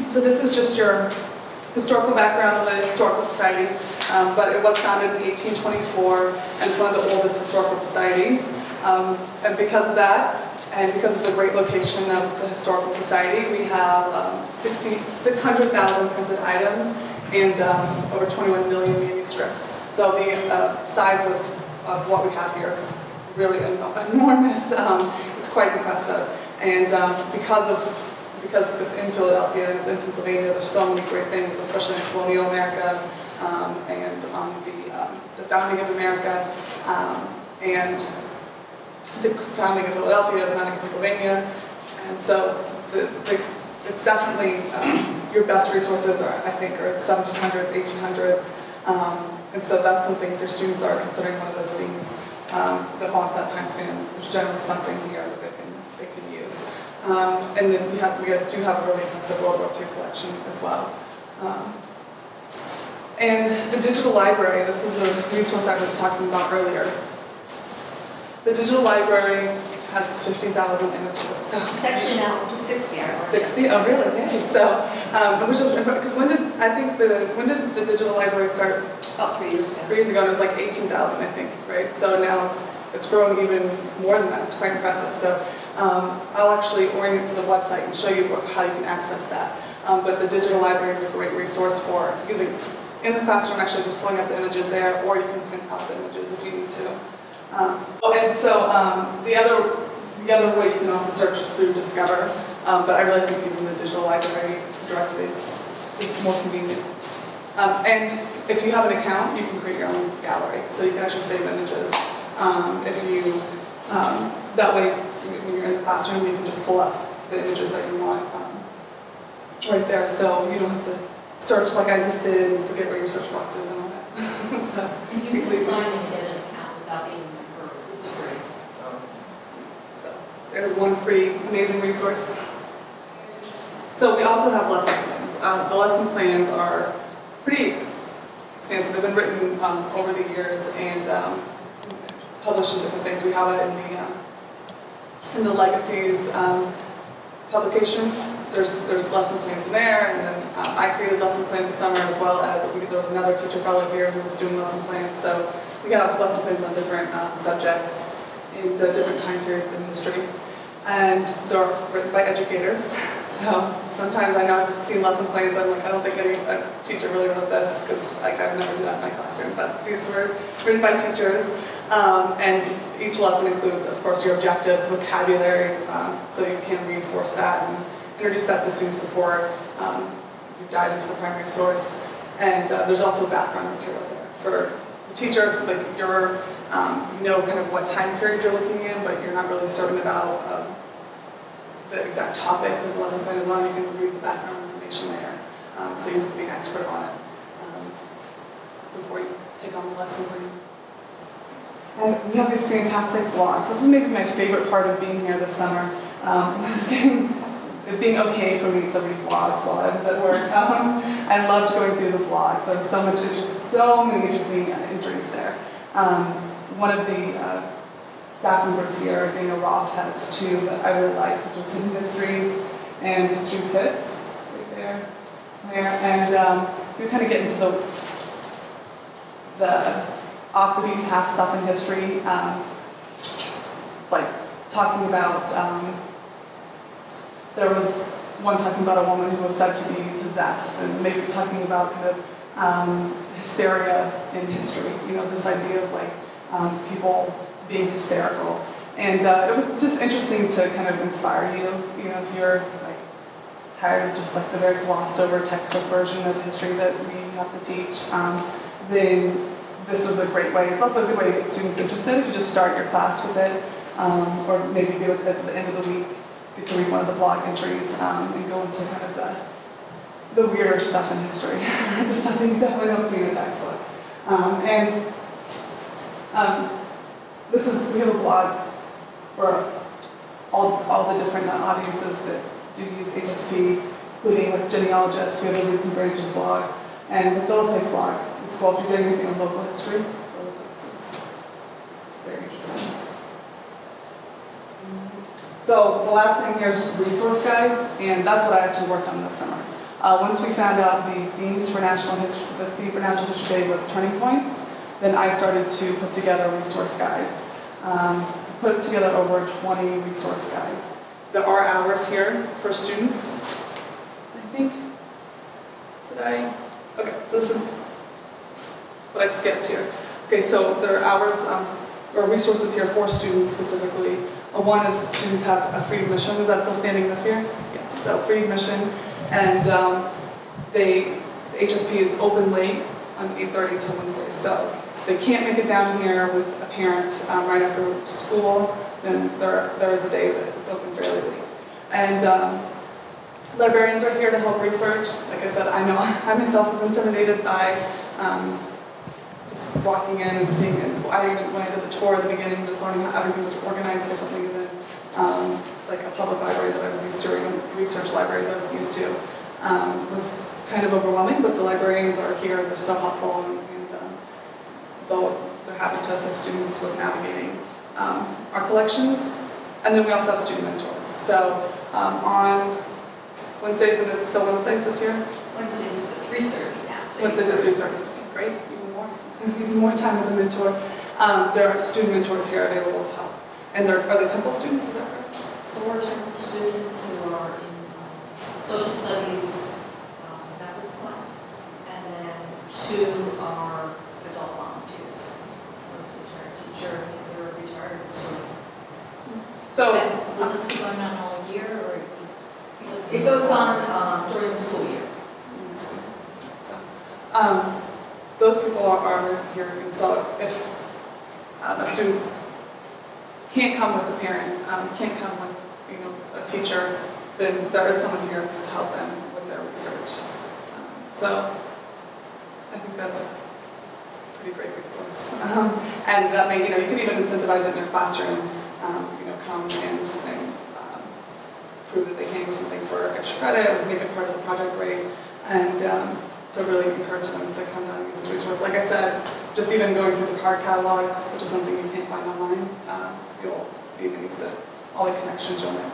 So this is just your historical background of the Historical Society, but it was founded in 1824, and it's one of the oldest historical societies. And because of that, and because of the great location of the Historical Society, we have 600,000 printed items and over 21 million manuscripts. So the size of what we have here is really enormous. It's quite impressive. And because it's in Philadelphia and it's in Pennsylvania, there's so many great things, especially in colonial America and on the founding of America and the founding of Philadelphia, the founding of Pennsylvania. And so it's definitely your best resources I think are 1700s, 1800s. And so that's something if your students are considering one of those themes that fall into that time span. There's generally something here that they can use. And then we do have a really impressive World War II collection as well. And the digital library, this is the resource I was talking about earlier. The digital library has 50,000 images. So it's actually now up to 60. 60? Oh, really? Yeah. So, which is because when did the digital library start? About 3 years ago. 3 years ago, and it was like 18,000, I think, right? So now it's growing even more than that. It's quite impressive. So I'll actually orient to the website and show you how you can access that. But the digital library is a great resource for using in the classroom, actually just pulling up the images there, or you can print out the images if you need to. And so the other way you can also search is through Discover, but I really think using the digital library directly is more convenient. And if you have an account, you can create your own gallery, so you can actually save images. That way, when you're in the classroom, you can just pull up the images that you want right there, so you don't have to search like I just did and forget where your search box is and all that. So, and you can sign and get an account without being referred. It's free. So there's one free, amazing resource. So we also have lesson plans. The lesson plans are pretty expansive. They've been written over the years and published in different things. We have it in the Legacies publication. There's lesson plans in there, and then I created lesson plans this summer as well as there was another teacher fellow here who was doing lesson plans. So we have lesson plans on different subjects in different time periods in history, and they're written by educators. So sometimes I know I've seen lesson plans, I'm like, I don't think any teacher really wrote this, because like I would never do that in my classroom, but these were written by teachers. And each lesson includes, of course, your objectives, vocabulary, so you can reinforce that and introduce that to students before you dive into the primary source. And there's also background material there for the teacher, like you know kind of what time period you're looking in, but you're not really certain about the exact topic that the lesson plan is on. You can read the background information there, so you have to be an expert on it before you take on the lesson plan. And we have these fantastic blogs. This is maybe my favorite part of being here this summer. It being okay for me to read blogs while I was at work. I loved going through the blogs. There was so many interesting entries there. One of the staff members here, Dana Roth, has two that I really like, which is Hidden Histories and History's Hits, right there. And we kind of get into the off the beaten path stuff in history, like talking about, there was one talking about a woman who was said to be possessed, and maybe talking about kind of hysteria in history, you know, this idea of like people being hysterical. And it was just interesting to kind of inspire you, you know, if you're like tired of just like the very glossed over textbook version of history that we have to teach, then this is a great way. It's also a good way to get students interested if you just start your class with it, or maybe do it at the end of the week. You can read one of the blog entries and go into kind of the weirder stuff in history, the stuff that you definitely don't see in a textbook. We have a blog for all the different audiences that do use HSP, including like genealogists. We have a Roots and Branches blog, and the Philadelphia blog. It's cool if you're doing anything on local history. It's very interesting. So the last thing here is resource guides, and that's what I actually worked on this summer. Once we found out the themes for National History, the theme for National History Day was turning points, then I started to put together resource guides. Put together over 20 resource guides. There are hours here for students. I think, okay, so this is what I skipped here. Okay, so there are hours, or resources here for students specifically. One is that students have a free admission. Is that still standing this year? Yes, so free admission. And the HSP is open late on 8:30 till Wednesday. So if they can't make it down here with a parent right after school, then there is a day that it's open fairly late. And librarians are here to help research. Like I said, I know I myself was intimidated by just walking in and seeing it. When I did the tour at the beginning, just learning how everything was organized differently than like a public library that I was used to, or even research libraries I was used to, was kind of overwhelming. But the librarians are here; they're so helpful, and they're happy to assist students with navigating our collections. And then we also have student mentors. So on Wednesdays, and is it still Wednesdays this year? Wednesdays at 3:30 now. Wednesdays at 3:30. Great, even more time with a mentor. There are student mentors here available to help. And are they Temple students, is that correct? 4 Temple students who are in social studies methods class, and then 2 are adult volunteers. One's a retired teacher, and they're retired student. So, and will this be going on all year, or it goes on during the school year? So, those people are here, and so if a student can't come with a parent, can't come with a teacher, then there is someone here to help them with their research. So I think that's a pretty great resource. And that may, you can even incentivize it in your classroom, come and prove that they came with something for extra credit, or make it part of the project grade, and to really encourage them to come down and use this resource. Like I said, just even going through the card catalogs, which is something you can't find online, you'll be amazed at all the connections you'll make.